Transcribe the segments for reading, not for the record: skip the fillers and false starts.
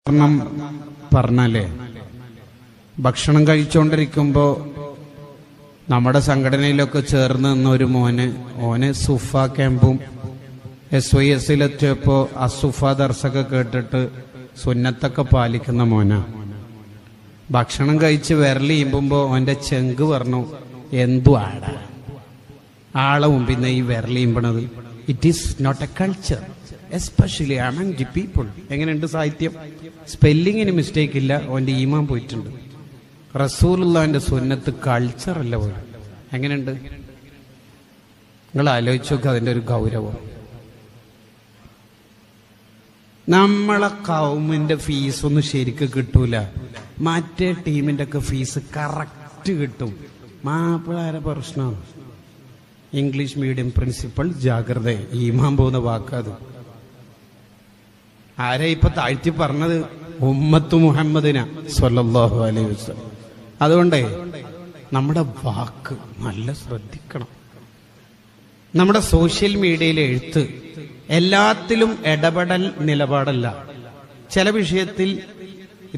ഉദാഹരണം പറഞ്ഞാലേ, ഭക്ഷണം കഴിച്ചുകൊണ്ടിരിക്കുമ്പോൾ നമ്മുടെ സംഘടനയിലൊക്കെ ചേർന്ന് നിന്ന ഒരു ഓന് സുഫ ക്യാമ്പും SYSലെത്തിയപ്പോൾ അസുഫ ദർശൊക്കെ കേട്ടിട്ട് സുന്നത്തൊക്കെ പാലിക്കുന്ന മോനാ. ഭക്ഷണം കഴിച്ച് വിരൽ ഈമ്പുമ്പോൾ ഓന്റെ ചെങ്ക് പറഞ്ഞു, എന്തു ആളെ മുമ്പിന്ന് ഈ വിരൽ ഈമ്പണത്? It is not a culture especially among the people. എങ്ങനെയുണ്ട് സാഹിത്യം? സ്പെല്ലിങ്ങിന് മിസ്റ്റേക്ക് ഇല്ല, ഓന്റെ ഈമാൻ പോയിട്ടുണ്ട്. റസൂലുള്ളാഹിന്റെ സുന്നത്ത് കൾച്ചർ അല്ല പോലും. എങ്ങനെയുണ്ട്? നിങ്ങൾ ആലോചിച്ച് നോക്കുക അതിന്റെ ഒരു ഗൗരവം. നമ്മളെ കൗമിന്റെ ഫീസൊന്നും ശരിക്ക് കിട്ടൂല, മറ്റേ ടീമിന്റെ ഒക്കെ ഫീസ് കറക്റ്റ് കിട്ടും. മാപ്പിളാരെ പ്രശ്നമാണ്. ഇംഗ്ലീഷ് മീഡിയം പ്രിൻസിപ്പൽ ജാഗ്രത, ഈമാൻ പോകുന്ന വാക്കത്. ആരെ ഇപ്പൊ താഴ്ത്തി പറഞ്ഞത്? ഉമ്മത്തു മുഹമ്മദിന സ്വല്ലല്ലാഹു അലൈഹി വസല്ലം. അതുകൊണ്ടേ നമ്മുടെ വാക്ക് നല്ല ശ്രദ്ധിക്കണം. നമ്മുടെ സോഷ്യൽ മീഡിയയിലെ എഴുത്ത് എല്ലാത്തിലും ഇടപെടൽ നിലപാടല്ല. ചില വിഷയത്തിൽ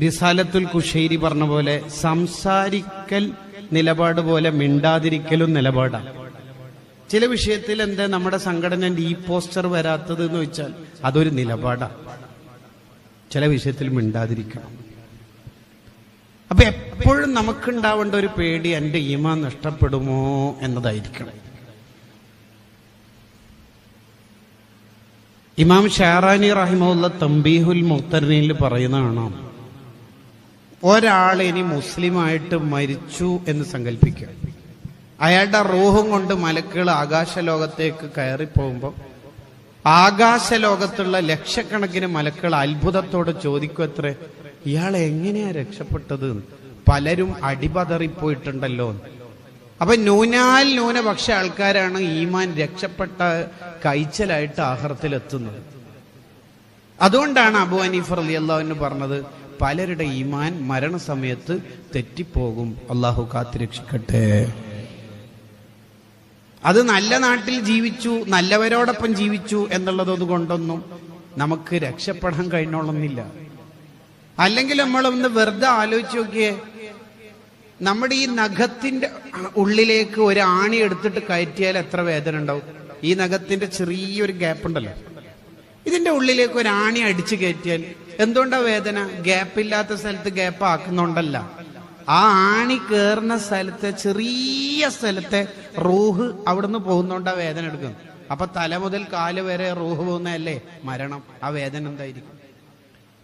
റിസാലത്തുൽ കുശൈരി പറഞ്ഞ പോലെ സംസാരിക്കൽ നിലപാട് പോലെ മിണ്ടാതിരിക്കലും നിലപാടാണ്. ചില വിഷയത്തിൽ എന്താ നമ്മുടെ സംഘടനന്റെ ഈ പോസ്റ്റർ വരാത്തത് എന്ന് വെച്ചാൽ അതൊരു നിലപാടാണ്. ചില വിഷയത്തിൽ മിണ്ടാതിരിക്കണം. അപ്പൊ എപ്പോഴും നമുക്കുണ്ടാവേണ്ട ഒരു പേടി എന്റെ ഈമാൻ നഷ്ടപ്പെടുമോ എന്നതായിരിക്കണം. ഇമാം ഷാറാനി റഹിമഹുല്ല തംബീഹുൽ മുഖ്തറിനിൽ പറയുന്നതാണ്, ഒരാൾ ഇനി മുസ്ലിമായിട്ട് മരിച്ചു എന്ന് സങ്കല്പിക്കുക. അയാളുടെ റൂഹും കൊണ്ട് മലക്കുകൾ ആകാശലോകത്തേക്ക് കയറിപ്പോകുമ്പോൾ ആകാശലോകത്തുള്ള ലക്ഷക്കണക്കിന് മലക്കുകൾ അത്ഭുതത്തോടെ ചോദിക്കും, അത്രേ, ഇയാൾ എങ്ങനെയാ രക്ഷപ്പെട്ടത്? പലരും അടിപതറിപ്പോയിട്ടുണ്ടല്ലോ. അപ്പൊ ന്യൂനാൽ ന്യൂനപക്ഷ ആൾക്കാരാണ് ഈമാൻ രക്ഷപ്പെട്ട കൈച്ചലായിട്ട് ആഖിറത്തിലെത്തുന്നത്. അതുകൊണ്ടാണ് അബൂ ഹനീഫ റളിയല്ലാഹു അൻഹു പറഞ്ഞത്, പലരുടെ ഈമാൻ മരണസമയത്ത് തെറ്റിപ്പോകും. അള്ളാഹു കാത്തുരക്ഷിക്കട്ടെ. അത് നല്ല നാട്ടിൽ ജീവിച്ചു, നല്ലവരോടൊപ്പം ജീവിച്ചു എന്നുള്ളതൊന്നും കൊണ്ടൊന്നും നമുക്ക് രക്ഷപ്പെടാൻ കഴിഞ്ഞോളന്നില്ല. അല്ലെങ്കിൽ നമ്മളൊന്ന് വെറുതെ ആലോചിച്ച് നോക്കിയേ, നമ്മുടെ ഈ നഖത്തിന്റെ ഉള്ളിലേക്ക് ഒരു ആണി എടുത്തിട്ട് കയറ്റിയാൽ എത്ര വേദന ഉണ്ടാവും? ഈ നഖത്തിന്റെ ചെറിയൊരു ഗ്യാപ്പ് ഉണ്ടല്ലോ, ഇതിന്റെ ഉള്ളിലേക്ക് ഒരു ആണി അടിച്ചു കയറ്റിയാൽ എന്തുകൊണ്ടാ വേദന? ഗ്യാപ്പില്ലാത്ത സ്ഥലത്ത് ഗ്യാപ്പ് ആക്കുന്നുണ്ടല്ല. ആ ആണി കേറുന്ന സ്ഥലത്തെ ചെറിയ സ്ഥലത്തെ റൂഹ് അവിടുന്ന് പോകുന്നോണ്ടാ വേദന എടുക്കുന്നത്. അപ്പൊ തല മുതൽ കാല് വരെ റൂഹ് പോകുന്നതല്ലേ മരണം. ആ വേദന എന്തായിരിക്കും?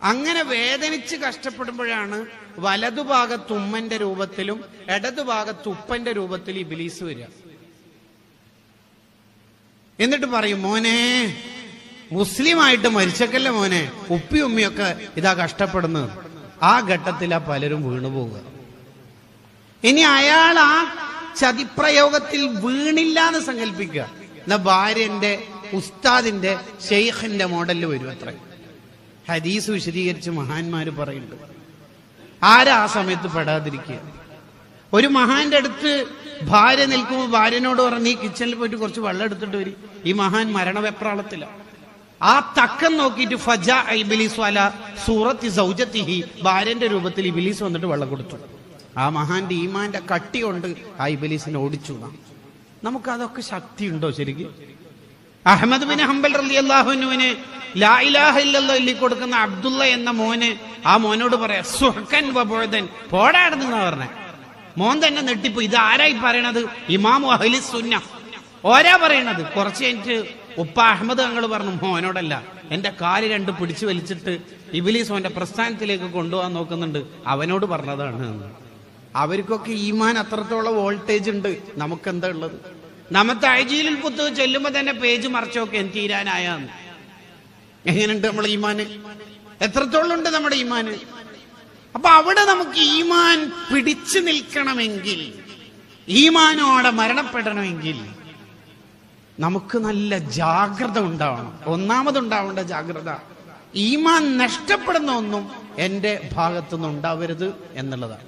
അങ്ങനെ വേദനിച്ച് കഷ്ടപ്പെടുമ്പോഴാണ് വലതുഭാഗത്ത് ഉമ്മന്റെ രൂപത്തിലും ഇടതുഭാഗത്ത് ഉപ്പന്റെ രൂപത്തിലും ഇബ്ലീസ് വരിക. എന്നിട്ട് പറയും, മോനെ മുസ്ലിമായിട്ട് മരിച്ചക്കല്ലേ മോനെ, ഉപ്പി ഉമ്മിയൊക്കെ ഇതാ കഷ്ടപ്പെടുന്നത്. ആ ഘട്ടത്തിലാ പലരും വീണുപോകുക. ഇനി അയാൾ ആ ചതിപ്രയോഗത്തിൽ വീണില്ല എന്ന് സങ്കല്പിക്കുക. എന്നാ ഭാര്യന്റെ ഉസ്താദിന്റെ ഷെയ്ഖിന്റെ മോഡലിൽ വരും അത്ര. ഹദീസ് വിശദീകരിച്ച് മഹാന്മാര് പറയുന്നുണ്ട്. ആരാ ആ സമയത്ത് പെടാതിരിക്കുക? ഒരു മഹാന്റെ അടുത്ത് ഭാര്യ നിൽക്കുമ്പോൾ ഭാര്യനോട് പറഞ്ഞ്, നീ കിച്ചണിൽ പോയിട്ട് കുറച്ച് വെള്ളം എടുത്തിട്ട് വരും. ഈ മഹാൻ മരണവെപ്രാളത്തില. ആ തക്കം നോക്കിയിട്ട് ഫജാ ഇബ്ലീസ് അലാ സൂറത്തി സൗജത്തിഹി, ഭാര്യന്റെ രൂപത്തിൽ ഇബ്ലീസ് വന്നിട്ട് വെള്ളം കൊടുത്തു. ആ മഹാന്റെ ഈമാന്റെ കട്ടി കൊണ്ട് ആ ഇബ്ലീസിനെ ഓടിച്ചു. നമുക്കതൊക്കെ ശക്തിയുണ്ടോ ശരിക്കും? അഹ്മദ് ബിൻ ഹംബൽ റളിയല്ലാഹു അൻഹുവിനെ ലാ ഇലാഹ ഇല്ലല്ലാഹ് എല്ലി കൊടുക്കുന്ന അബ്ദുള്ള എന്ന മോന്, ആ മോനോട് പറയാ, സുഹ്കൻ വബുഅദൻ, പോടാടുന്ന പറഞ്ഞ മോൻ തന്നെ നെട്ടിപ്പോ. ഇത് ആരായി പറയണത്? ഇമാമു അഹ്ലിസ് സുന്ന ഓരാ പറയണത്. കുറച്ച് കഴിഞ്ഞിട്ട് ഉപ്പ അഹമ്മദ് തങ്ങൾ പറഞ്ഞു, മോനോടല്ല, എന്റെ കാല് രണ്ട് പിടിച്ചു വലിച്ചിട്ട് ഇബ്ലീസ് അവന്റെ പ്രസ്ഥാനത്തിലേക്ക് കൊണ്ടുപോകാൻ നോക്കുന്നുണ്ട്, അവനോട് പറഞ്ഞതാണ്. അവർക്കൊക്കെ ഈമാൻ അത്രത്തോളം വോൾട്ടേജ് ഉണ്ട്. നമുക്കെന്താ ഉള്ളത്? നമ്മത്തെ അജീലിൽ പുസ്തകം ചെല്ലുമ്പോ തന്നെ പേജ് മറച്ചോക്കെ തീരാനായാന്ന്. എങ്ങനെയുണ്ട് നമ്മളെ ഈമാന്? എത്രത്തോളം ഉണ്ട് നമ്മുടെ ഈമാന്? അപ്പൊ അവിടെ നമുക്ക് ഈമാൻ പിടിച്ചു നിൽക്കണമെങ്കിൽ, ഈമാനോടെ മരണപ്പെടണമെങ്കിൽ നമുക്ക് നല്ല ജാഗ്രത ഉണ്ടാവണം. ഒന്നാമതുണ്ടാവേണ്ട ജാഗ്രത, ഈമാൻ നഷ്ടപ്പെടുന്ന ഒന്നും എന്റെ ഭാഗത്തുനിന്ന് ഉണ്ടാവരുത് എന്നുള്ളതാണ്.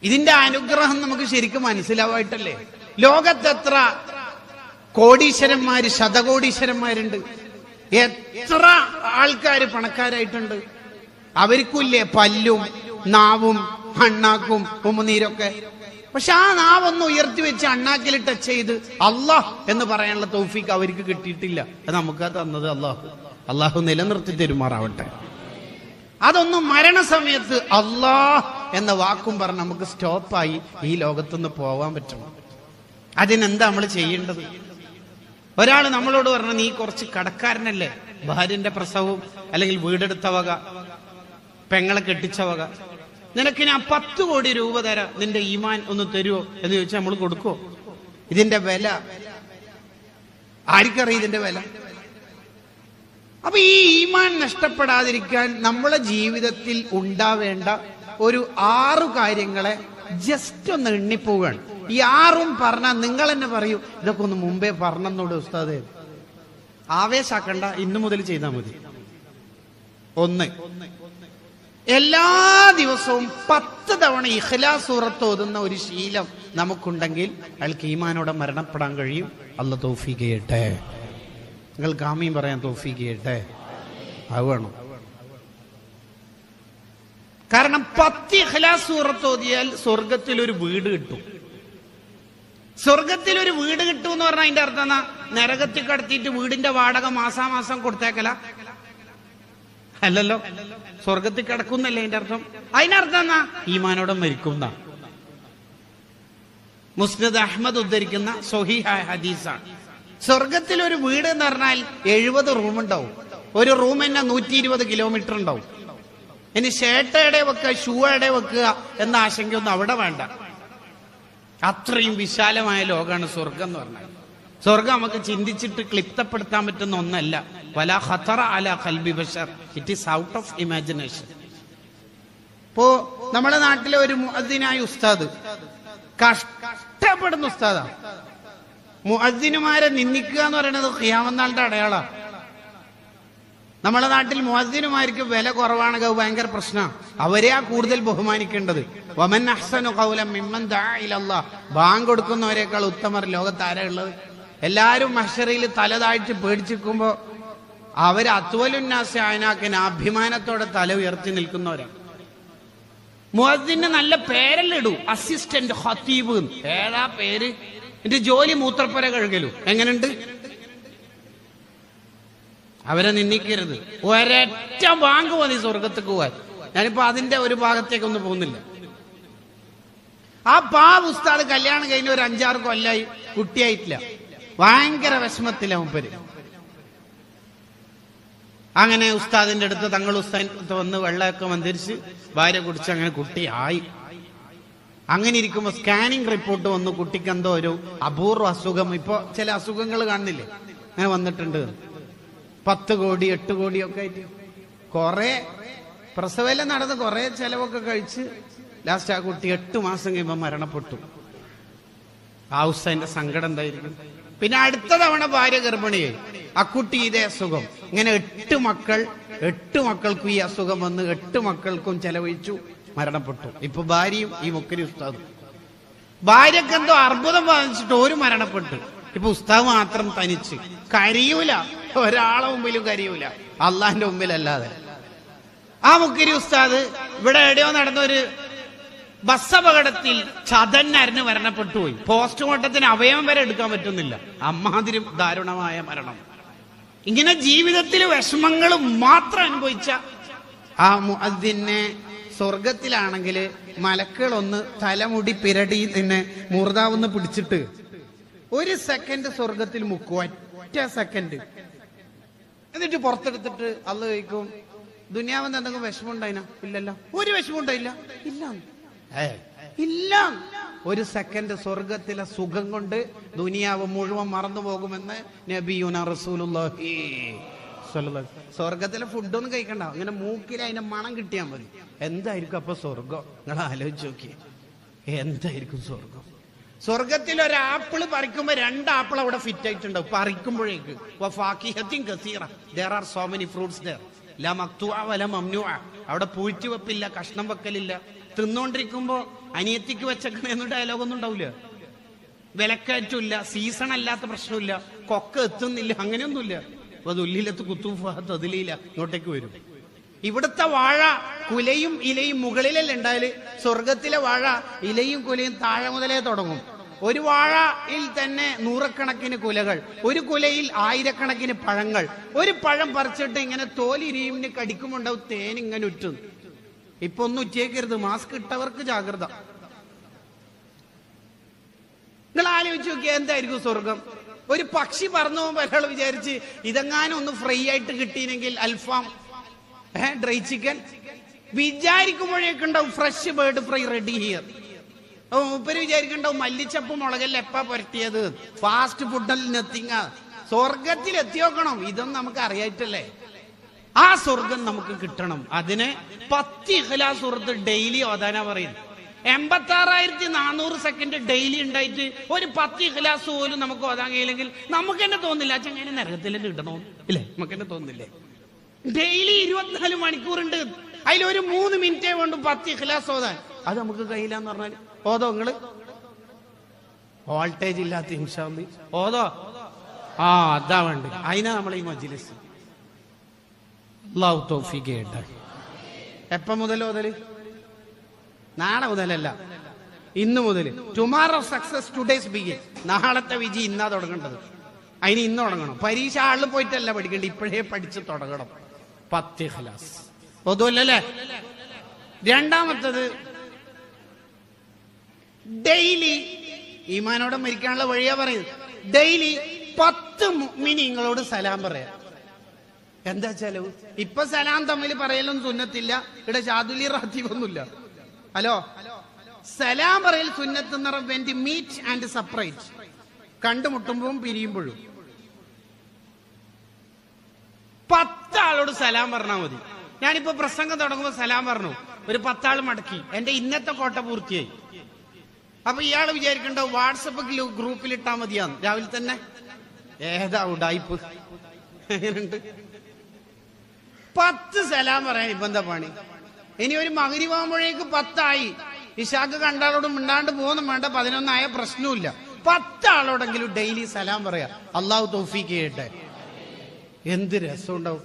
ഇതിന്റെ അനുഗ്രഹം നമുക്ക് ശരിക്കും മനസ്സിലാവായിട്ടല്ലേ? ലോകത്തെത്ര കോടീശ്വരന്മാര്, ശതകോടീശ്വരന്മാരുണ്ട്. എത്ര ആൾക്കാര് പണക്കാരായിട്ടുണ്ട്. അവർക്കില്ലേ പല്ലും നാവും അണ്ണാക്കും ഉമ്മുനീരൊക്കെ. പക്ഷെ ആ നാവൊന്ന് ഉയർത്തി വെച്ച് അണ്ണാക്കിൽ ടച്ച് ചെയ്ത് അല്ലാഹ് എന്ന് പറയാനുള്ള തൗഫീക്ക് അവർക്ക് കിട്ടിയിട്ടില്ല. അത് നമുക്ക് തന്നത് അള്ളാഹു നിലനിർത്തി തരുമാറാവട്ടെ. അതൊന്നും മരണസമയത്ത് അല്ലാഹ് എന്ന വാക്കും പറഞ്ഞ് നമുക്ക് സ്റ്റോപ്പായി ഈ ലോകത്തുനിന്ന് പോവാൻ പറ്റണം. അതിനെന്താ നമ്മൾ ചെയ്യേണ്ടത്? ഒരാൾ നമ്മളോട് പറഞ്ഞു, നീ കുറച്ച് കടക്കാരനല്ലേ, ഭാര്യന്റെ പ്രസവവും അല്ലെങ്കിൽ വീടെടുത്ത വക, പെങ്ങളെ കെട്ടിച്ച വക, നിനക്ക് ഞാൻ 10 കോടി രൂപ തരാം, നിന്റെ ഈമാൻ ഒന്ന് തരുമോ എന്ന് ചോദിച്ചാൽ നമ്മൾ കൊടുക്കുവോ? ഇതിന്റെ വില ആർക്കറിയാം? ഇതിന്റെ വില. അപ്പൊ ഈ ഈമാൻ നഷ്ടപ്പെടാതിരിക്കാൻ നമ്മളെ ജീവിതത്തിൽ ഉണ്ടാവേണ്ട ഒരു 6 കാര്യങ്ങളെ ജസ്റ്റ് ഒന്ന് എണ്ണിപ്പോവുകയാണ്. ഈ 6ഉം പറഞ്ഞാൽ നിങ്ങൾ തന്നെ പറയൂ, ഇതൊക്കെ ഒന്ന് മുമ്പേ പറഞ്ഞോട് ഉസ്താദേ. ആവേശാക്കണ്ട, ഇന്നു മുതൽ ചെയ്താൽ മതി. 1, എല്ലാ ദിവസവും 10 തവണ ഇഖ്ലാസ് സൂറത്ത് ഓതുന്ന ഒരു ശീലം നമുക്കുണ്ടെങ്കിൽ അയാൾക്ക് ഈമാനോടെ മരണപ്പെടാൻ കഴിയും. അല്ലാഹു തൗഫീഖ് ചെയ്യട്ടെ. നിങ്ങൾക്ക് ആമീൻ പറയാൻ തൗഫീഖ് ചെയ്യട്ടെ. അത് വേണം. കാരണം 10 ഇഖ്ലാസ് സൂറത്ത് ഓതിയാൽ സ്വർഗത്തിൽ ഒരു വീട് കിട്ടും. സ്വർഗത്തിൽ ഒരു വീട് കിട്ടും എന്ന് പറഞ്ഞാൽ അതിന്റെ അർത്ഥം എന്നാ? നരകത്തിൽ കടത്തിയിട്ട് വീടിന്റെ വാടക മാസാമാസം കൊടുത്തേക്കല അല്ലല്ലോ. സ്വർഗത്തിൽ കിടക്കുന്നല്ലേ അതിന്റെ അർത്ഥം. അതിനർത്ഥം എന്നാ? ഈമാനോടെ മരിക്കുന്ന. മുസ്നദ് അഹ്മദ് ഉദ്ധരിക്കുന്ന സ്വഹീഹായ ഹദീസാണ്. സ്വർഗത്തിൽ ഒരു വീട് എന്ന് പറഞ്ഞാൽ 70 റൂമുണ്ടാവും. ഒരു റൂം തന്നെ 120 കിലോമീറ്റർ ഉണ്ടാവും. ഇനി ഷർട്ട് എവിടെ വെക്കുക, ഷൂ എവിടെ വെക്കുക എന്ന ആശങ്കയൊന്നും അവിടെ വേണ്ട. അത്രയും വിശാലമായ ലോകമാണ് സ്വർഗം എന്ന് പറഞ്ഞാൽ. സ്വർഗം നമുക്ക് ചിന്തിച്ചിട്ട് ക്ലിപ്തപ്പെടുത്താൻ പറ്റുന്ന ഒന്നല്ല. വലാ ഖതറ അലാ ഖൽബി ബശർ, it is out of imagination. ഇപ്പോ നമ്മുടെ നാട്ടിലെ ഒരു മുഅദ്ദിനായ ഉസ്താദ്, കഷ്ടപ്പെടുന്ന ഉസ്താദാണ്. മുഅദ്ദിനുമാരെ നിന്ദിക്കുക എന്ന് പറയുന്നത് ഖിയാമത്ത് നാളിന്റെ അടയാളാണ്. നമ്മുടെ നാട്ടിൽ മുഅദ്ദിനുമാർക്ക് വില കുറവാണെങ്കിൽ അത് ഭയങ്കര പ്രശ്നമാണ്. അവരെയാ കൂടുതൽ ബഹുമാനിക്കേണ്ടത്. വമൻ അഹ്സനു ഖൗലൻ മിമ്മൻ ദഅ ഇലല്ലാഹ്, ബാങ്ക് കൊടുക്കുന്നവരെക്കാൾ ഉത്തമർ ലോകത്ത് ആരാ ഉള്ളത്? എല്ലാരും മഹ്ശറിൽ തല താഴ്ത്തി പേടിച്ചിരിക്കുമ്പോ അവര് അത്വലുന്നാസി അയനാക്കിന് അഭിമാനത്തോടെ തല ഉയർത്തി നിൽക്കുന്നവരാണ്. മുഅദ്ദിന് നല്ല പേരെല്ലാം ഇടൂ, അസിസ്റ്റന്റ് ഖതീബ്. ഏതാ പേര്? എന്റെ ജോലി മൂത്രപ്പുര കഴുകലു. എങ്ങനെയുണ്ട്? അവരെ നിന്ദിക്കരുത്. ഒരൊറ്റ ബാങ്ക് മതി സ്വർഗത്തേക്ക് പോവാൻ. ഞാനിപ്പോ അതിന്റെ ഒരു ഭാഗത്തേക്കൊന്നും പോകുന്നില്ല. ആ ഉസ്താദ് കല്യാണം കഴിഞ്ഞ ഒരു 5-6 കൊല്ലായി, കുട്ടിയായിട്ടില്ല. ഭയങ്കര വിഷമത്തില മുപ്പര്. അങ്ങനെ ഉസ്താദിന്റെ അടുത്ത് തങ്ങൾ ഉസ്താദിന്റെ വന്ന് വെള്ളമൊക്കെ മന്ത്രിച്ച് ഭാര്യ കുടിച്ച് അങ്ങനെ കുട്ടിയായി. അങ്ങനെ ഇരിക്കുമ്പോ സ്കാനിങ് റിപ്പോർട്ട് വന്നു, കുട്ടിക്ക് എന്തോ ഒരു അപൂർവ അസുഖം. ഇപ്പൊ ചില അസുഖങ്ങൾ കാണുന്നില്ലേ, അങ്ങനെ വന്നിട്ടുണ്ട്. 10 കോടി 8 കോടിയൊക്കെ ആയിട്ട് കുറെ പ്രസവം നടന്ന് കുറെ ചെലവൊക്കെ കഴിച്ച് ലാസ്റ്റ് ആ കുട്ടി 8 മാസം കഴിയുമ്പോ മരണപ്പെട്ടു. ആ ഉസ്താദിന്റെ സങ്കടം എന്തായിരിക്കും? പിന്നെ അടുത്ത തവണ ഭാര്യ ഗർഭിണിയായി, ആ കുട്ടി ഇതേ അസുഖം. ഇങ്ങനെ 8 മക്കൾക്കും ഈ അസുഖം വന്ന് 8 മക്കൾക്കും ചെലവഴിച്ചു, മരണപ്പെട്ടു. ഇപ്പൊ ഭാര്യയും ഈ മുക്കരി ഉസ്താദും. ഭാര്യക്ക് എന്തോ അർബുദം ബാധിച്ചിട്ട് ഒരു മരണപ്പെട്ടു. ഇപ്പൊ ഉസ്താദ് മാത്രം തനിച്ച്. കരയൂല, ഒരാളെ മുമ്പിലും കരയൂല, അള്ളാന്റെ മുമ്പിലല്ലാതെ. ആ മുക്കരി ഉസ്താദ് ഇവിടെ എവിടെയോ നടന്നൊരു ബസ് അപകടത്തിൽ ചതന്നരഞ്ഞ് മരണപ്പെട്ടു പോയി. പോസ്റ്റ്മോർട്ടത്തിന് അവയവം വരെ എടുക്കാൻ പറ്റുന്നില്ല. അമ്മാതിരി ദാരുണമായ മരണം. ഇങ്ങനെ ജീവിതത്തിൽ വിഷമങ്ങൾ മാത്രം അനുഭവിച്ച ആ മുഅദ്ദിനെ സ്വർഗത്തിലാണെങ്കിൽ മലക്കുകളൊന്ന് തലമുടി പിരടി തന്നെ മൂർദാവെന്ന് പിടിച്ചിട്ട് 1 സെക്കൻഡ് സ്വർഗത്തിൽ മുക്കും. ഒറ്റ സെക്കൻഡ്. എന്നിട്ട് പുറത്തെടുത്തിട്ട് അള്ളാഹ് ചോദിക്കും, ദുനിയാവെന്ന് എന്തെങ്കിലും വിഷമം ഉണ്ടായിനാ? ഇല്ലല്ലോ. ഒരു വിഷമം ഉണ്ടായില്ല? ഇല്ല. ഇല്ല. 1 സെക്കൻഡ് സ്വർഗത്തിലെ സുഖം കൊണ്ട് ദുനിയാവ് മുഴുവൻ മറന്നു പോകുമെന്ന് നബിയുനാ റസൂലുള്ളാഹി സ്വല്ലല്ലാഹു അലൈഹി വസല്ലം. സ്വർഗത്തിലെ ഫുഡൊന്നും കഴിക്കണ്ട, അങ്ങനെ മൂക്കിൽ അതിന്റെ മണം കിട്ടിയാൽ മതി. എന്തായിരിക്കും അപ്പൊ സ്വർഗം? നിങ്ങൾ ആലോചിച്ച് നോക്കി, എന്തായിരിക്കും സ്വർഗം? സ്വർഗത്തിൽ ഒരു ആപ്പിള് പറിക്കുമ്പോ 2 ആപ്പിൾ അവിടെ ഫിറ്റ് ആയിട്ടുണ്ടാവും. പറിക്കുമ്പോഴേക്ക് സോ മെനി ഫ്രൂട്ട്സ് ദേർ ലാ മഖ്തുഅ വലാ മംനുഅ. അവിടെ പൂഴ്ത്തി വെപ്പില്ല, കഷ്ണം വെക്കലില്ല. തിന്നോണ്ടിരിക്കുമ്പോ അനിയത്തിക്ക് വെച്ചേക്കണെന്ന് ഡയലോഗൊന്നും ഉണ്ടാവില്ല. വിലക്കയറ്റില്ല, സീസൺ അല്ലാത്ത പ്രശ്നമില്ല, കൊക്ക എത്തുന്നില്ല, അങ്ങനെയൊന്നുമില്ല. വദുല്ലിലത്ത് കുത്തൂഫുഹാ തദ്ലീല ഇങ്ങോട്ടേക്ക് വരും. ഇവിടുത്തെ വാഴ കുലയും ഇലയും മുകളിലല്ല ഉണ്ടായാല്, സ്വർഗത്തിലെ വാഴ ഇലയും കുലയും താഴെ മുതലേ തുടങ്ങും. ഒരു വാഴയിൽ തന്നെ നൂറക്കണക്കിന് കുലകൾ, ഒരു കുലയിൽ ആയിരക്കണക്കിന് പഴങ്ങൾ. ഒരു പഴം പറിച്ചിട്ട് ഇങ്ങനെ തോലിരിയുമിന് കടിക്കുമുണ്ടാവും തേനിങ്ങനെ ഉറ്റും. ഇപ്പൊ ഒന്നും ഉച്ചേക്കരുത്, മാസ്ക് ഇട്ടവർക്ക് ജാഗ്രത. നിങ്ങൾ ആലോചിച്ച് നോക്കിയാൽ എന്തായിരിക്കും സ്വർഗം? ഒരു പക്ഷി പറന്നു പോകുമ്പോ ഒരാൾ വിചാരിച്ച് ഇതെങ്ങാനും ഒന്ന് ഫ്രൈ ആയിട്ട് കിട്ടിയില്ലെങ്കിൽ അൽഫാം, ഡ്രൈ ചിക്കൻ വിചാരിക്കുമ്പോഴേക്കുണ്ടാവും fresh bird fry ready here. മൂപ്പര് വിചാരിക്കണ്ടാവും മല്ലിച്ചപ്പ് മുളകല്ല എപ്പാ പുരട്ടിയത്, ഫാസ്റ്റ് ഫുഡിൽ നത്തിങ്. സ്വർഗത്തിൽ എത്തി നോക്കണം, ഇതൊന്നും നമുക്ക് അറിയായിട്ടല്ലേ. ആ സ്വർഗം നമുക്ക് കിട്ടണം. അതിന് 10 ഇഖ്ലാസ് സൂറത്ത് ഡെയിലി ഓതാനാ പറയുന്നത്. 86,400 സെക്കൻഡ് ഡെയിലി ഉണ്ടായിട്ട് ഒരു 10 ഇഖ്ലാസ് പോലും നമുക്ക് ഓതാൻ കഴിയില്ലെങ്കിൽ നമുക്ക് തന്നെ തോന്നില്ല ചങ്ങനെ നരകത്തിൽ കിട്ടണോ ഇല്ലേ? നമുക്ക് തന്നെ തോന്നില്ലേ? ഡെയിലി 24 മണിക്കൂറുണ്ട്, അതിലൊരു 3 മിനിറ്റേ വേണ്ടു 10 ഇഖ്ലാസ് ഓതാൻ. അത് നമുക്ക് കഴിയില്ല എന്ന് പറഞ്ഞാൽ ഓതോ നിങ്ങള്? വോൾട്ടേജ് ഇല്ലാത്ത ഇൻഷാ അല്ലാഹ് ഓതോ? അതാ വേണ്ട. അതിനാ നമ്മൾ ഈ മജ്ലിസ്. അല്ലാഹു തൗഫീഖ് ചെയ്യട്ടെ. എപ്പം മുതൽ ഓതല്? നാളെ മുതലല്ല, ഇന്ന് മുതൽ. Tomorrow success today's begin. നാളത്തെ വിജി ഇന്നാ തുടങ്ങേണ്ടത്. അതിന് ഇന്ന് തുടങ്ങണം. പരീക്ഷ ആളിൽ പോയിട്ടല്ല പഠിക്കേണ്ടത്, ഇപ്പോഴേ പഠിച്ച് തുടങ്ങണം. 10 ഇഖ്ലാസ് ഓതുവല്ലേ? രണ്ടാമത്തത്, ഡെയിലി ഈമാനോടെ മരിക്കാനുള്ള വഴിയാ പറയുന്നത്. ഡെയിലി 10 മുഅ്മിനീങ്ങളോട് സലാം പറയാം. എന്താ ചെലവ്? ഇപ്പൊ സലാം തമ്മിൽ പറയലൊന്നും സുന്നത്തില്ല, ഇവിടെ ഷാദുലി റാത്തീബൊന്നുമില്ല. ഹലോ, സലാം പറയൽ സുന്നത്ത് എന്ന് പറഞ്ഞ മീറ്റ് ആൻഡ് സെപ്പറേറ്റ്, കണ്ടുമുട്ടുമ്പോഴും പിരിയുമ്പോഴും. 10 ആളോട് സലാം പറഞ്ഞാൽ മതി. ഞാനിപ്പോ പ്രസംഗം തുടങ്ങുമ്പോ സലാം പറഞ്ഞു, ഒരു 10 ആൾ മടക്കി, എന്റെ ഇന്നത്തെ കോട്ട പൂർത്തിയായി. അപ്പൊ ഇയാള് വിചാരിക്കണ്ടോ വാട്സപ്പ് ഗ്രൂപ്പിൽ ഇട്ടാ മതിയാന്ന് രാവിലെ തന്നെ. ഏതാ ഉടായിപ്പ്? എങ്ങനെയുണ്ട്? 10 സലാം പറയാൻ ഇപ്പൊ എന്താ പണി? ഇനി ഒരു മഗ്‌രിബ് ആകുമ്പോഴേക്ക് 10 ആയി. ഇശാക്ക് കണ്ടാളോടും മിണ്ടാണ്ട് പോകുന്നു വേണ്ട, 11 ആയ പ്രശ്നമില്ല. 10 ആളോടെങ്കിലും ഡെയിലി സലാം പറയാ. അള്ളാഹു തൗഫീഖ് ചെയ്യട്ടെ. എന്ത് രസമുണ്ടാവും.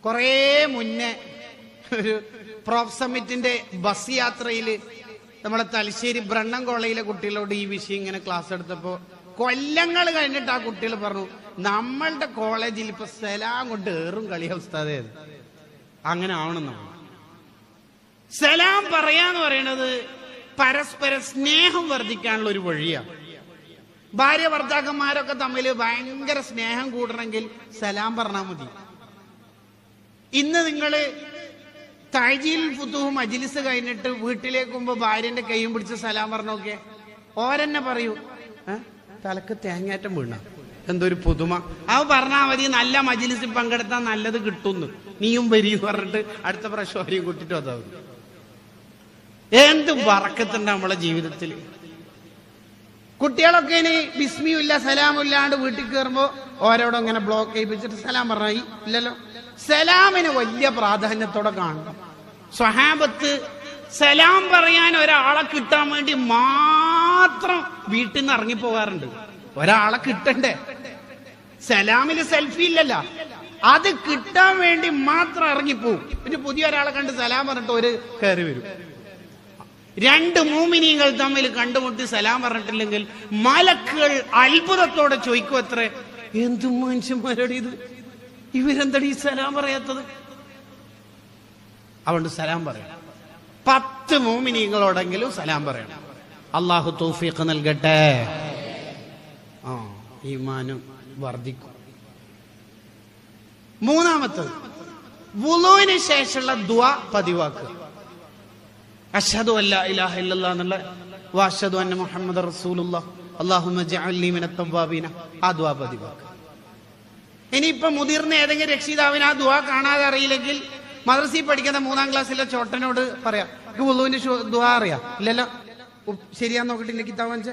കുറേ മുന്നേ ഒരു പ്രോഫ് സമ്മിറ്റിന്റെ ബസ് യാത്രയില് നമ്മളെ തലശ്ശേരി ബ്രണ്ണൻ കോളേജിലെ കുട്ടികളോട് ഈ വിഷയം ഇങ്ങനെ ക്ലാസ് എടുത്തപ്പോ കൊല്ലങ്ങൾ കഴിഞ്ഞിട്ട് ആ കുട്ടികൾ പറഞ്ഞു, നമ്മളുടെ കോളേജിൽ ഇപ്പൊ സലാം കൊണ്ട് ഏറും കളിയ ഉസ്താദേ. അങ്ങനെ ആവണം. നമ്മൾ സലാം പറയാന്ന് പറയുന്നത് പരസ്പര സ്നേഹം വർദ്ധിക്കാനുള്ള ഒരു വഴിയാണ്. ഭാര്യ ഭർത്താക്കന്മാരൊക്കെ തമ്മിൽ ഭയങ്കര സ്നേഹം കൂടണമെങ്കിൽ സലാം പറഞ്ഞാൽ മതി. ഇന്ന് നിങ്ങള് തഅജീൽ ഫുതൂഹ് മജ്ലിസ് കഴിഞ്ഞിട്ട് വീട്ടിലേക്ക് പോകുമ്പോ ഭാര്യന്റെ കൈയും പിടിച്ച് സലാം പറഞ്ഞോക്കെ, ഓരെന്നെ പറയൂ തലക്ക് തേങ്ങാറ്റം വീണ, എന്തൊരു പുതുമ. അത് പറഞ്ഞാ മതി, നല്ല മജ്ലിസിൽ പങ്കെടുത്താൽ നല്ലത് കിട്ടുന്നു, നീയും വരീന്ന് പറഞ്ഞിട്ട് അടുത്ത പ്രാവശ്യം അവരെയും കൂട്ടിട്ട് അതാവും. എന്ത് ബറക്കത്തുണ്ട് നമ്മളെ ജീവിതത്തിൽ. കുട്ടികളൊക്കെ ഇനി ബിസ്മിയില്ല സലാമില്ലാണ്ട് വീട്ടിൽ കയറുമ്പോ ഓരോടോ ഇങ്ങനെ ബ്ലോക്ക് ചെയ്യിപ്പിച്ചിട്ട് സലാം പറഞ്ഞായി ഇല്ലല്ലോ. സലാമിന് വലിയ പ്രാധാന്യത്തോടെ കാണണം. സ്വഹാബത്ത് സലാം പറയാൻ ഒരാളെ കിട്ടാൻ വേണ്ടി മാത്രം വീട്ടിൽ നിന്ന് ഇറങ്ങിപ്പോകാറുണ്ട്. ഒരാളെ കിട്ടണ്ടേ? സലാമില് സെൽഫി ഇല്ലല്ലോ, അത് കിട്ടാൻ വേണ്ടി മാത്രം ഇറങ്ങിപ്പോവും. പിന്നെ പുതിയ ഒരാളെ കണ്ട് സലാം പറഞ്ഞിട്ട് ഒരു കയറി വരും. 2 മുഅ്മിനീങ്ങൾ തമ്മിൽ കണ്ടുമുട്ടി സലാം പറഞ്ഞിട്ടില്ലെങ്കിൽ മലക്കുകൾ അത്ഭുതത്തോടെ ചോദിക്കും അത്രേ, എന്തു മനുഷ്യന്മാരോട് ഇത്, ഇവരെന്തടി സലാം പറയാത്തത്? അതുകൊണ്ട് സലാം പറയണം. 10 മുഅ്മിനീങ്ങളോടെങ്കിലും സലാം പറയണം. അല്ലാഹു തൗഫീഖ് നൽകട്ടെ. ഈമാനും വർദ്ധിക്കും. മൂന്നാമത്തത്, വുളൂവിന് ശേഷമുള്ള ദുആ പതിവാക്കുക. അശ്ഹദു അല്ലാ ഇലാഹ ഇല്ലല്ലാഹ് എന്നുള്ള വഅശ്ഹദു അന്ന മുഹമ്മദർ റസൂലുള്ളാഹ് അല്ലാഹുമ്മ ജഅൽനി മിനത് തവ്വാബീന, ആ ദുആ പതിവാക്കുക. ഇനിയിപ്പോ മുതിർന്ന ഏതെങ്കിലും രക്ഷിതാവിന് ആ ദുആ കാണാതെ അറിയില്ലെങ്കിൽ മദ്രസയിൽ പഠിക്കുന്ന 3ാം ക്ലാസ്സിലെ ചോട്ടനോട് പറയാം, വുളൂവിന്റെ ദുആ അറിയാം ഇല്ലല്ലോ, ശരിയാന്ന് നോക്കിട്ടില്ല കിതാബ് വാങ്ങിച്ച,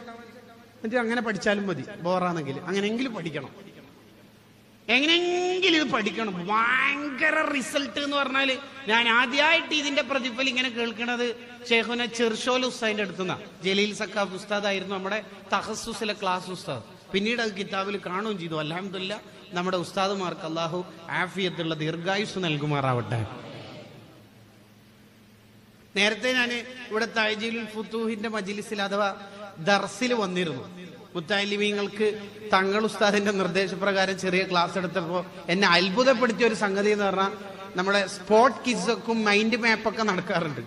എന്നിട്ട് അങ്ങനെ പഠിച്ചാലും മതി. ബോറാണെങ്കിൽ അങ്ങനെയെങ്കിലും പഠിക്കണം, എങ്ങനെയെങ്കിലും ഇത് പഠിക്കണം. ഭയങ്കര റിസൾട്ട് എന്ന് പറഞ്ഞാല് ഞാൻ ആദ്യമായിട്ട് ഇതിന്റെ പ്രതിഫലം ഇങ്ങനെ കേൾക്കണത് ഷെയ്ഖുന ചെർഷോൽ ഉസ്താദിന്റെ അടുത്തുനിന്നാ. ജലീൽ സക്കാഫ് ഉസ്താദായിരുന്നു നമ്മുടെ തഖസ്സുസിലെ ക്ലാസ് ഉസ്താദ്. പിന്നീട് അത് കിതാബിൽ കാണുകയും ചെയ്തു. അൽഹംദുലില്ലാ നമ്മുടെ ഉസ്താദുമാർക്ക് അള്ളാഹു ആഫിയത്തുള്ള ദീർഘായുസ് നൽകുമാറാവട്ടെ. നേരത്തെ ഞാൻ ഇവിടെ തഅജീലുൽ ഫുതൂഹിന്റെ മജ്ലിസിൽ അഥവാ ദർസിൽ വന്നിരുന്നു. മുത്തഅല്ലിമീങ്ങൾക്ക് തങ്ങൾ ഉസ്താദിന്റെ നിർദ്ദേശപ്രകാരം ചെറിയ ക്ലാസ് എടുത്തപ്പോൾ എന്നെ അത്ഭുതപ്പെടുത്തിയ ഒരു സംഗതി എന്ന് പറഞ്ഞാൽ നമ്മളെ സ്പോർട് ക്വിസൊക്കെ മൈൻഡ് മാപ്പൊക്കെ നടക്കാറുണ്ട്.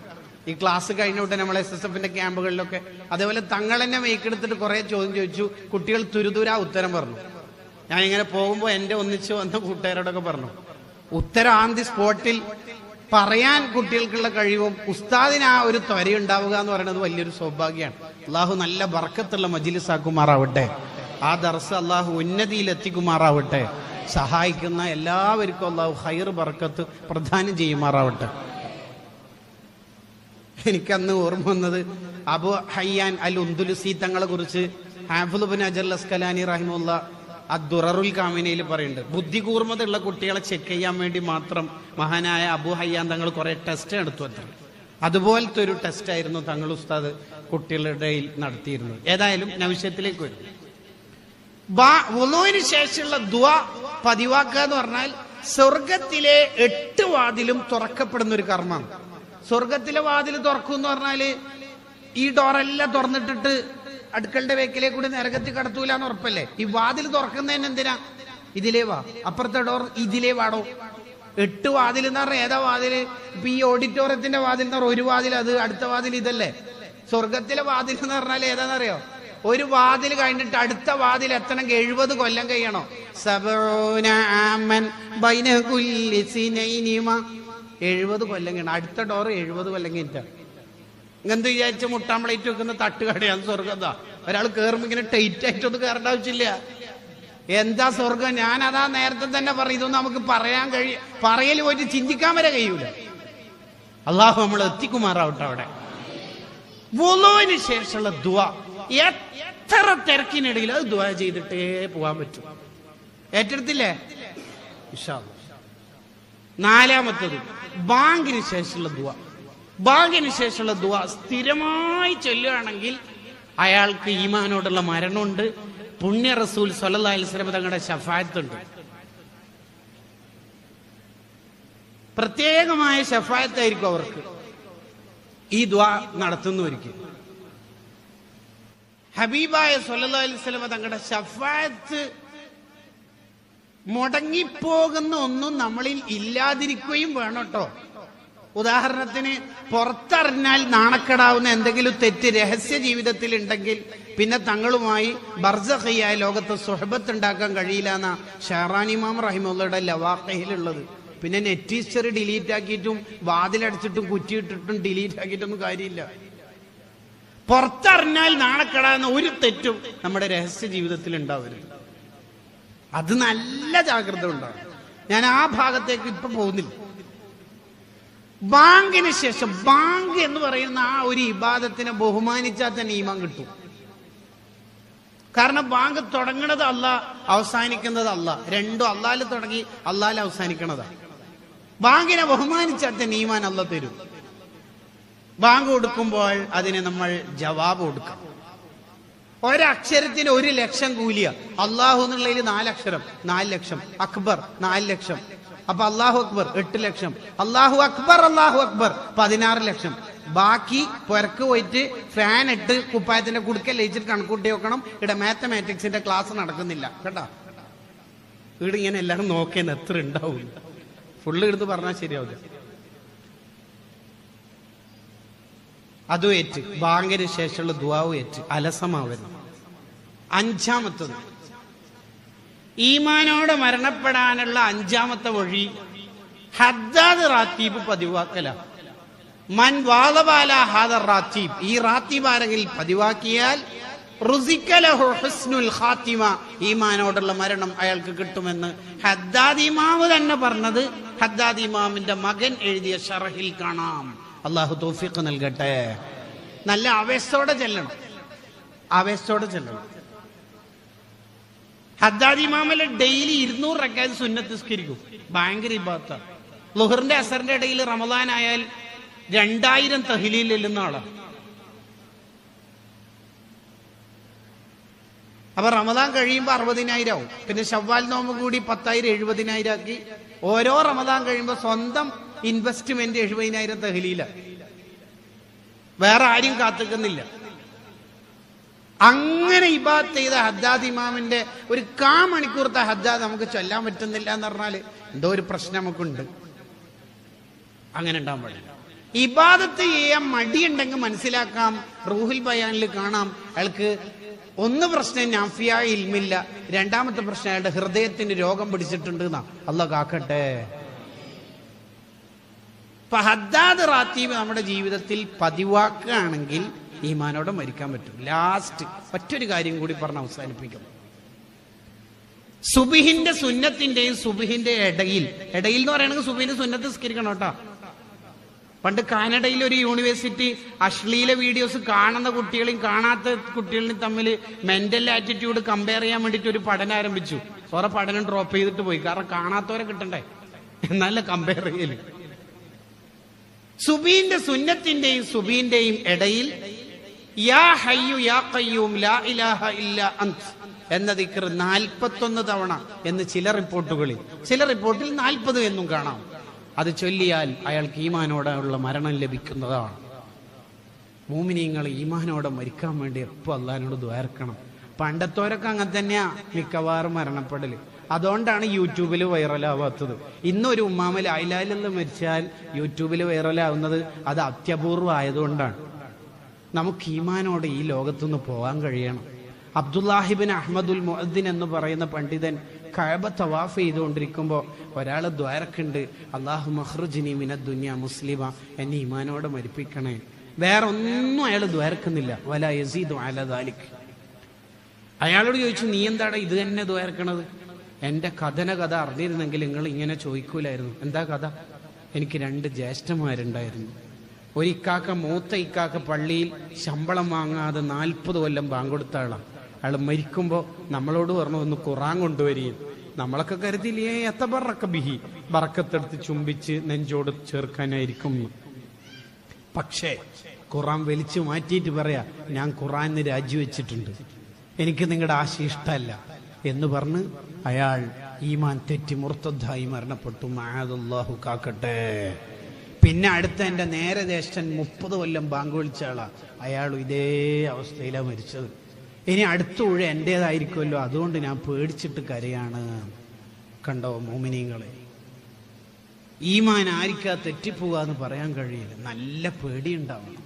ഈ ക്ലാസ് കഴിഞ്ഞ ഉടനെ നമ്മളെ SSFന്റെ ക്യാമ്പുകളിലൊക്കെ. അതേപോലെ തങ്ങൾ എന്നെ മേക്കെടുത്തിട്ട് കുറെ ചോദ്യം ചോദിച്ചു. കുട്ടികൾ തുരുതുരാ ഉത്തരം പറഞ്ഞു. ഞാനിങ്ങനെ പോകുമ്പോൾ എന്റെ ഒന്നിച്ച് വന്ന കൂട്ടുകാരോടൊക്കെ പറഞ്ഞു, ഉത്തരം ആൻ ദി സ്പോട്ടിൽ പറയാൻ കുട്ടികൾക്കുള്ള കഴിവും ഉസ്താദിന് ആ ഒരു ത്വരയുണ്ടാവുക എന്ന് പറയുന്നത് വലിയൊരു സൗഭാഗ്യമാണ്. അള്ളാഹു നല്ല ബർക്കത്തുള്ള മജ്ലിസാക്കുമാറാവട്ടെ. ആ ദർസ് അള്ളാഹു ഉന്നതിയിൽ എത്തിക്കുമാറാവട്ടെ. സഹായിക്കുന്ന എല്ലാവർക്കും അള്ളാഹു ഖൈർ ബർക്കത്ത് പ്രദാനം ചെയ്യുമാറാവട്ടെ. എനിക്കന്ന് ഓർമ്മ വന്നത് അബു ഹയ്യാൻ അൽ ഉന്ദുലുസി തങ്ങളെ കുറിച്ച് ഹാഫിദ് ഇബ്നു ഹജർ അസ്കലാനി റഹിമഹുല്ല അദ്ദുററുൽ കാമിനയിൽ പറയുന്നുണ്ട്. ബുദ്ധി കൂർമ്മതയുള്ള കുട്ടികളെ ചെക്ക് ചെയ്യാൻ വേണ്ടി മാത്രം മഹാനായ അബു ഹയ്യാൻ തങ്ങൾ കുറെ ടെസ്റ്റ് നടത്തു അത്ര. അതുപോലത്തെ ഒരു ടെസ്റ്റ് ആയിരുന്നു തങ്ങൾ ഉസ്താദ് കുട്ടികളുടെ ഇടയിൽ നടത്തിയിരുന്നത്. ഏതായാലും ഞാൻ വിഷയത്തിലേക്ക് വരും. വുളുവിന് ശേഷമുള്ള ദുആ പതിവാക്കുക എന്ന് പറഞ്ഞാൽ സ്വർഗത്തിലെ 8 വാതിലും തുറക്കപ്പെടുന്ന ഒരു കർമ്മമാണ്. സ്വർഗത്തിലെ വാതിൽ തുറക്കും എന്ന് പറഞ്ഞാല് ഈ ഡോറെല്ലാം തുറന്നിട്ടിട്ട് അടുക്കളുടെ വേക്കിലേക്ക് കൂടി നരകത്തിൽ കടത്തൂല എന്ന് ഉറപ്പല്ലേ? ഈ വാതിൽ തുറക്കുന്നതിന് എന്തിനാ? ഇതിലേ വാ, അപ്പുറത്തെ ഡോർ ഇതിലേ വാടോ. 8 വാതിൽ എന്ന് പറഞ്ഞാൽ ഏതാ വാതില്? ഇപ്പൊ ഈ ഓഡിറ്റോറിയത്തിന്റെ വാതിൽ എന്ന് പറഞ്ഞാൽ ഒരു വാതിൽ, അത് അടുത്ത വാതിൽ ഇതല്ലേ? സ്വർഗത്തിലെ വാതിൽ എന്ന് പറഞ്ഞാൽ ഏതാണെന്നറിയോ? ഒരു വാതിൽ കഴിഞ്ഞിട്ട് അടുത്ത വാതിൽ എത്തണമെങ്കിൽ 70 കൊല്ലം കഴിയണോ? 70 കൊല്ലം കഴിയണം. അടുത്ത ഡോർ 70 കൊല്ലം കഴിഞ്ഞിട്ടാ. ഇങ്ങനത്തെ വിചാരിച്ച മുട്ടാമ്പളേറ്റ് വെക്കുന്ന തട്ടുകടയാണ് സ്വർഗം. ഒരാൾ കയറുമ്പോ ഇങ്ങനെ ടൈറ്റ് ആയിട്ടൊന്നും കയറേണ്ട ആവശ്യമില്ല. എന്താ സ്വർഗം? ഞാൻ അതാ നേരത്തെ തന്നെ പറയും, ഇതൊന്നും നമുക്ക് പറയാൻ പറയൽ പോയിട്ട് ചിന്തിക്കാൻ വരെ കഴിയൂല. അള്ളാഹു നമ്മൾ എത്തിക്കുമാറാവട്ടെ. അവിടെ വുളുവിന് ശേഷമുള്ള ദുആ എത്ര തിരക്കിനിടയിൽ അത് ദുആ ചെയ്തിട്ടേ പോവാൻ പറ്റും. ഏറ്റെടുത്തില്ലേ? ഇൻഷാ അല്ലാഹ്. 4-മത്തത് ബാങ്കിന് ശേഷമുള്ള ദുആ. ബാങ്കിന് ശേഷമുള്ള ദുആ സ്ഥിരമായി ചൊല്ലുകയാണെങ്കിൽ അയാൾക്ക് ഈമാനോടുള്ള മരണമുണ്ട്. പുണ്യ റസൂൽ സ്വല്ലല്ലാഹു അലൈഹി വസല്ലം തങ്ങളുടെ ശഫാഅത്തുണ്ട്. പ്രത്യേകമായ ശഫാഅത്തായിരിക്കും അവർക്ക് ഈ ദുആ നടത്തുന്നവർക്ക്. ഹബീബായ സ്വല്ലല്ലാഹു അലൈഹി വസല്ലം തങ്ങളുടെ ശഫാഅത്ത് മുടങ്ങിപ്പോകുന്ന ഒന്നും നമ്മളിൽ ഇല്ലാതിരിക്കുകയും വേണം കേട്ടോ. ഉദാഹരണത്തിന് പുറത്തറിഞ്ഞാൽ നാണക്കെടാവുന്ന എന്തെങ്കിലും തെറ്റ് രഹസ്യ ജീവിതത്തിൽ ഉണ്ടെങ്കിൽ പിന്നെ തങ്ങളുമായി ബർസഖിയായ ലോകത്ത് സുഹബത്ത് ഉണ്ടാക്കാൻ കഴിയില്ല എന്നാ ഷഹറാനി ഇമാം റഹിമഹുള്ളയുടെ ലവാഖയിലുള്ളത്. പിന്നെ നെറ്റ് ഹിസ്റ്ററി ഡിലീറ്റ് ആക്കിയിട്ടും വാതിലടച്ചിട്ടും കുറ്റിയിട്ടിട്ടും ഡിലീറ്റ് ആക്കിയിട്ടൊന്നും കാര്യമില്ല. പുറത്തറിഞ്ഞാൽ നാണക്കെടാവുന്ന ഒരു തെറ്റും നമ്മുടെ രഹസ്യ ജീവിതത്തിൽ ഉണ്ടാവരുത്. അത് നല്ല ജാഗ്രത ഉണ്ടാവും. ഞാൻ ആ ഭാഗത്തേക്ക് ഇപ്പൊ പോകുന്നില്ല. ബാങ്കിന് ശേഷം ബാങ്ക് എന്ന് പറയുന്ന ആ ഒരു ഇബാദത്തിനെ ബഹുമാനിച്ചാൽ തന്നെ ഈമാൻ കിട്ടും. കാരണം ബാങ്ക് തുടങ്ങുന്നത് അല്ലാഹ്, അവസാനിക്കുന്നത് അല്ലാഹ്. രണ്ടും അല്ലാഹ് തുടങ്ങി അല്ലാഹ് അവസാനിക്കണതാ. ബാങ്കിനെ ബഹുമാനിച്ചാൽ തന്നെ ഈമാൻ അല്ലാഹ് തരും. ബാങ്ക് കൊടുക്കുമ്പോൾ അതിന് നമ്മൾ ജവാബ് കൊടുക്കാം. ഒരക്ഷരത്തിന് 1 ലക്ഷം കൂലിയ. അള്ളാഹു എന്നുള്ളതിൽ 4 അക്ഷരം 4 ലക്ഷം. അക്ബർ 4 ലക്ഷം. അപ്പൊ അള്ളാഹു അക്ബർ 8 ലക്ഷം. അള്ളാഹു അക്ബർ 16 ലക്ഷം. ബാക്കി പുറക്ക് പോയിട്ട് ഫാൻ ഇട്ട് കുപ്പായത്തിന്റെ കുടുക്കൽ ലയിച്ചിട്ട് കണക്കൂട്ടി വെക്കണം. ഇവിടെ മാത്തമാറ്റിക്സിന്റെ ക്ലാസ് നടക്കുന്നില്ല കേട്ടാ. ഇവിടെ ഇങ്ങനെ എല്ലാവരും നോക്കിയെന്ന് എത്ര ഉണ്ടാവും. ഫുള്ള് എടുത്ത് പറഞ്ഞാൽ ശരിയാവില്ല. അതും ഏറ്റ് ബാങ്കിന് ശേഷമുള്ള ദുആവും ഏറ്റ് അലസമാവരുത്. 5-മത്തത് ഈമാനോടെ മരണപ്പെടാനുള്ള 5-മത്തെ വഴി ഹദ്ദാദ് റാത്തീബ് പതിവാക്കല. മൻ വാദബാല ഹാദ റാത്തീബ്, ഈ റാത്തീബ് ആരെങ്കിലും പതിവാക്കിയാൽ റുസിക ലഹു ഹുസ്നുൽ ഖാത്തിമ, ഈമാനോടുള്ള മരണം അയാൾക്ക് കിട്ടുമെന്ന് ഹദ്ദാദ് ഇമാമ് തന്നെ പറഞ്ഞത് ഹദ്ദാദ് ഇമാമിന്റെ മകൻ എഴുതിയ ശറഹിൽ കാണാം. അള്ളാഹു തൗഫീഖ് നൽകട്ടെ. നല്ല ആവേശത്തോടെ ചെല്ലണം, ആവേശത്തോടെ ചെല്ലണം. ഹദ്ദാദ് ഇമാമല് ഡെയിലി 200 റക്അത്ത് സുന്നത്ത് നിസ്കരിക്കും. ഭയങ്കര ഇബാദത്താണ്. ളുഹറിന്റെ അസറിന്റെ ഇടയിൽ റമദാൻ ആയാൽ 2000 തഹ്ലീൽ ചെല്ലുന്ന ആളാണ്. അപ്പൊ റമദാൻ കഴിയുമ്പോൾ 60,000 ആവും. പിന്നെ ശവ്വാൽ നോമ്പ് കൂടി 10,000 70,000 ആക്കി. ഓരോ റമദാൻ കഴിയുമ്പോൾ സ്വന്തം ഇൻവെസ്റ്റ്മെന്റ് 70,000 തഹ്ലീല. വേറെ ആരും കാത്തുക്കുന്നില്ല. അങ്ങനെ ഇബാദത്ത് ചെയ്ത ഹദ്ദാദ് ഇമാമിന്റെ ഒരു 1/4 മണിക്കൂറത്തെ ഹദ്ദാദ് നമുക്ക് ചൊല്ലാൻ പറ്റുന്നില്ല എന്ന് പറഞ്ഞാൽ എന്തോ ഒരു പ്രശ്നം നമുക്കുണ്ട്. അങ്ങനെ ഉണ്ടാകാൻ പാടില്ല. ഇബാദത്ത് ചെയ്യാൻ മടിയുണ്ടെങ്കിൽ മനസ്സിലാക്കാം. റൂഹുൽ ബയാനിൽ കാണാം, അയാൾക്ക് ഒന്ന് പ്രശ്നം നാഫിയായ ഇൽമില്ല, രണ്ടാമത്തെ പ്രശ്നം അയാളുടെ ഹൃദയത്തിന് രോഗം പിടിച്ചിട്ടുണ്ട് എന്നാ. അല്ലാഹ് കാക്കട്ടെ. ഇപ്പൊ ഹദ്ദാദ് റാത്തീബ് നമ്മുടെ ജീവിതത്തിൽ പതിവാക്കുകയാണെങ്കിൽ ഈമാനോടെ മരിക്കാൻ പറ്റും. ലാസ്റ്റ് മറ്റൊരു കാര്യം കൂടി പറഞ്ഞ് അവസാനിപ്പിക്കും. സുബിഹിന്റെ സുന്നത്തിന്റെയും സുബിഹിന്റെ ഇടയിൽ എന്ന് പറയണെങ്കിൽ സുബിഹിന്റെ സുന്നത്ത് സ്കരിക്കണം കേട്ടോ. പണ്ട് കാനഡയിൽ ഒരു യൂണിവേഴ്സിറ്റി അശ്ലീല വീഡിയോസ് കാണുന്ന കുട്ടികളെയും കാണാത്ത കുട്ടികളെയും തമ്മിൽ മെന്റൽ ആറ്റിറ്റ്യൂഡ് കമ്പയർ ചെയ്യാൻ വേണ്ടിയിട്ട് ഒരു പഠനം ആരംഭിച്ചു. ഓരോ പഠനം ഡ്രോപ്പ് ചെയ്തിട്ട് പോയി. കാരണം കാണാത്തവരെ കിട്ടണ്ടേ, എന്നല്ല കമ്പയർ ചെയ്യല്. സുബീന്റെ സുന്നത്തിന്റെയും സുബീന്റെയും ഇടയിൽ യാ ഹയ്യു യാ ഖയ്യൂം ലാ ഇലാഹ ഇല്ലാ അന്ത് എന്ന ദിക്ർ 41 തവണ എന്ന് ചില റിപ്പോർട്ടുകളിൽ, ചില റിപ്പോർട്ടിൽ 40 എന്നും കാണാം. അത് ചൊല്ലിയാൽ അയാൾക്ക് ഈമാനോടുള്ള മരണം ലഭിക്കുന്നതാണ്. മോമിനീങ്ങൾ ഈമാനോടെ മരിക്കാൻ വേണ്ടി എപ്പോൾ അള്ളാഹിനോട് ദ്വാരക്കണം. പണ്ടത്തോരൊക്കെ അങ്ങനെ തന്നെയാ മിക്കവാറും മരണപ്പെടല്. അതുകൊണ്ടാണ് യൂട്യൂബിൽ വൈറലാവാത്തത്. ഇന്നൊരു ഉമ്മാമൽ അയിലാലിൽ മരിച്ചാൽ യൂട്യൂബിൽ വൈറലാവുന്നത് അത് അത്യപൂർവം ആയതുകൊണ്ടാണ്. നമുക്ക് ഈമാനോടെ ഈ ലോകത്തുനിന്ന് പോകാൻ കഴിയണം. അബ്ദുല്ലാഹിബിൻ അഹ്മദുൽ മുഅദ്ദിൻ എന്ന് പറയുന്ന പണ്ഡിതൻ കഅബ തവാഫ് ചെയ്തുകൊണ്ടിരിക്കുമ്പോൾ ഒരാൾ ദ്വാരക്കുണ്ട്, അല്ലാഹു മഖ്റുജ്നി മിനദ് ദുനിയ മുസ്ലിമ, എന്നെ ഈമാനോടെ മരിപ്പിക്കണേ. വേറെ ഒന്നും അയാൾ ദ്വാരക്കുന്നില്ല. വലാ യസീദു അലാ ദാലിക്. അയാളോട് ചോദിച്ചു, നീ എന്താണ് ഇത് തന്നെ ദ്വാരക്കണത്? എന്റെ കഥ അറിഞ്ഞിരുന്നെങ്കിൽ നിങ്ങൾ ഇങ്ങനെ ചോദിക്കൂലായിരുന്നു. എന്താ കഥ? എനിക്ക് 2 ജ്യേഷ്ഠന്മാരുണ്ടായിരുന്നു. ഒരു ഇക്കാക്ക, മൂത്ത ഇക്കാക്ക പള്ളിയിൽ ശമ്പളം വാങ്ങാതെ 40 കൊല്ലം ബാങ്കൊടുത്ത ആളാണ്. അയാൾ മരിക്കുമ്പോൾ നമ്മളോട് പറഞ്ഞു, ഒന്ന് ഖുറാൻ കൊണ്ടുവരികയും. നമ്മളൊക്കെ കരുതിയില്ലേ എത്തബറക്ക ബിഹി, ബറക്കത്തെടുത്ത് ചുംബിച്ച് നെഞ്ചോട് ചേർക്കാനായിരിക്കും. പക്ഷേ ഖുറാൻ വലിച്ചു മാറ്റിയിട്ട് പറയാ, ഞാൻ ഖുറാനിന് രാജിവെച്ചിട്ടുണ്ട്, എനിക്ക് നിങ്ങളുടെ ആശ ഇഷ്ടമല്ല എന്ന് പറഞ്ഞ് അയാൾ ഈമാൻ തെറ്റി മുർത്തദ്ദായി മരണപ്പെട്ടു. മഅദല്ലാഹു കാക്കട്ടെ. പിന്നെ അടുത്ത എൻ്റെ നേരെ ജ്യേഷ്ഠൻ 30 കൊല്ലം ബാങ്ക് വിളിച്ച ആളാ. അയാളും ഇതേ അവസ്ഥയിലാണ് മരിച്ചത്. ഇനി അടുത്ത ഊഴ എൻ്റേതായിരിക്കുമല്ലോ, അതുകൊണ്ട് ഞാൻ പേടിച്ചിട്ട് കരയാണ്. കണ്ടോ മോമിനീങ്ങളെ, ഈമാൻ ആരിക്കാ തെറ്റിപ്പോകാന്ന് പറയാൻ കഴിയില്ല. നല്ല പേടിയുണ്ടാവണം.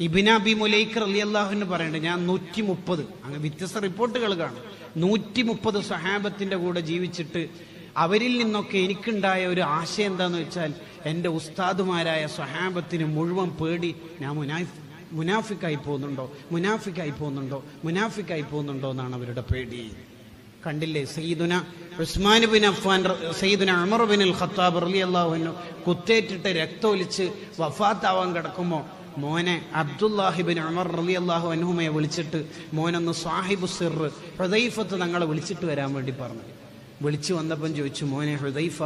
ഇബ്നു അബി മുലൈഖ് റളിയല്ലാഹു അൻഹു പറയുന്നുണ്ട്, ഞാൻ 130 അങ്ങനെ വ്യത്യസ്ത റിപ്പോർട്ടുകൾ കാണും, 130 സഹാബത്തിന്റെ കൂടെ ജീവിച്ചിട്ട് അവരിൽ നിന്നൊക്കെ എനിക്കുണ്ടായ ഒരു ആശയം എന്താന്ന് വെച്ചാൽ, എൻ്റെ ഉസ്താദുമാരായ സഹാബത്തിന് മുഴുവൻ പേടി, ഞാൻ മുനാഫിക്കായി പോകുന്നുണ്ടോ എന്നാണ് അവരുടെ പേടി. കണ്ടില്ലേ, സയ്യിദുന ഉസ്മാൻ ബിൻ അഫ്ഫാൻ, സയ്യിദുന ഉമർ ബിൻ അൽ ഖത്താബ് റളിയല്ലാഹു അൻഹു കുത്തേറ്റിട്ട് രക്തമൊലിച്ച് വഫാത്താവാൻ കിടക്കുമ്പോൾ മോനെ അബ്ദുല്ലാഹിബിൻ ഉമർ റളിയല്ലാഹു അൻഹുമയെ വിളിച്ചിട്ട്, മോനൊന്ന് സാഹിബു സിർ ഹുദൈഫത്ത് തങ്ങളെ വിളിച്ചിട്ട് വരാൻ വേണ്ടി പറഞ്ഞു. വിളിച്ചു വന്നപ്പം ചോദിച്ചു, മോനെ ഹുദൈഫ,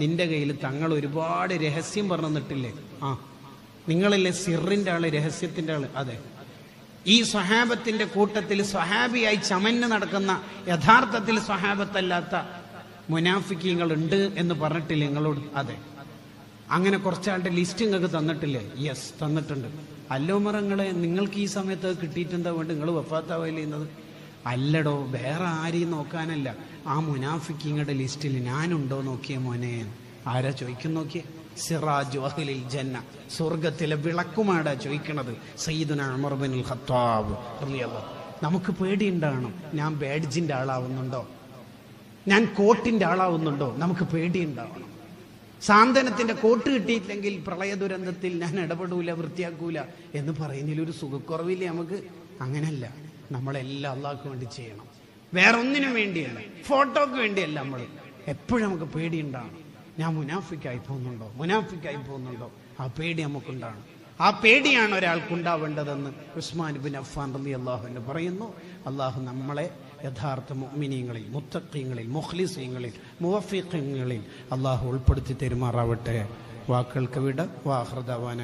നിന്റെ കയ്യിൽ തങ്ങൾ ഒരുപാട് രഹസ്യം പറഞ്ഞു തന്നിട്ടില്ലേ? ആ, നിങ്ങളല്ലേ സിറിന്റെ ആള്, രഹസ്യത്തിന്റെ ആള്? അതെ. ഈ സ്വഹാബത്തിന്റെ കൂട്ടത്തിൽ സ്വഹാബിയായി ചമഞ്ഞ് നടക്കുന്ന യഥാർത്ഥത്തിൽ സ്വഹാബത്തല്ലാത്ത മുനാഫിക്കീങ്ങൾ ഉണ്ട് എന്ന് പറഞ്ഞിട്ടില്ലേ നിങ്ങളോട്? അതെ. അങ്ങനെ കുറച്ചാളുടെ ലിസ്റ്റ് നിങ്ങൾക്ക് തന്നിട്ടില്ലേ? യെസ്, തന്നിട്ടുണ്ട്. അല്ലോമറങ്ങളെ, നിങ്ങൾക്ക് ഈ സമയത്ത് കിട്ടിയിട്ടെന്താ വേണ്ട? നിങ്ങൾ വഫാത്താവല്ലേ ചെയ്യുന്നത്? അല്ലടോ, വേറെ ആരെയും നോക്കാനല്ല, ആ മുനാഫിക്കീങ്ങളുടെ ലിസ്റ്റിൽ ഞാനുണ്ടോ നോക്കിയേ മോനെ. ആരാ ചോദിക്കും നോക്കിയേ? സിറാജു അഹ്ലിൽ ജന്ന, സ്വർഗത്തിലെ വിളക്കുമാടാ ചോദിക്കണത്. സയ്യിദുന ഉമർ ബിൻ അൽ ഖത്താബ് റളിയല്ലാഹു. നമുക്ക് പേടിയുണ്ടാകണം. ഞാൻ ബാഡ്ജിന്റെ ആളാവുന്നുണ്ടോ? ഞാൻ കോട്ടിന്റെ ആളാവുന്നുണ്ടോ? നമുക്ക് പേടിയുണ്ടാവണം. സാന്ത്വനത്തിന്റെ കോട്ട് കിട്ടിയില്ലെങ്കിൽ പ്രളയ ദുരന്തത്തിൽ ഞാൻ ഇടപെടൂല, വൃത്തിയാക്കൂല എന്ന് പറയുന്നതിൽ ഒരു സുഖക്കുറവില്ലേ നമുക്ക്? അങ്ങനല്ല, നമ്മളെല്ലാം അള്ളാഹ്ക്ക് വേണ്ടി ചെയ്യണം, വേറൊന്നിനും വേണ്ടിയല്ല, ഫോട്ടോക്ക് വേണ്ടിയല്ല. നമ്മൾ എപ്പോഴും നമുക്ക് പേടിയുണ്ടാവണം. ഞാൻ മുനാഫിക്കായി പോകുന്നുണ്ടോ? ആ പേടി നമുക്കുണ്ടാണ്. ആ പേടിയാണ് ഒരാൾക്കുണ്ടാവേണ്ടതെന്ന് ഉസ്മാൻ ബിൻ അഫ്ഫാൻ റളിയല്ലാഹു അൻഹു പറയുന്നു. അള്ളാഹു നമ്മളെ യഥാർത്ഥ മുഅ്മിനീങ്ങളിൽ, മുത്തഖീങ്ങളിൽ, മുഖ്ലിസീങ്ങളിൽ, മുവഫിഖീങ്ങളിൽ അള്ളാഹു ഉൾപ്പെടുത്തി തെരുമാറാവട്ടെ. വാക്കുകൾക്ക് വിട. വാഖിറു ദഅവാന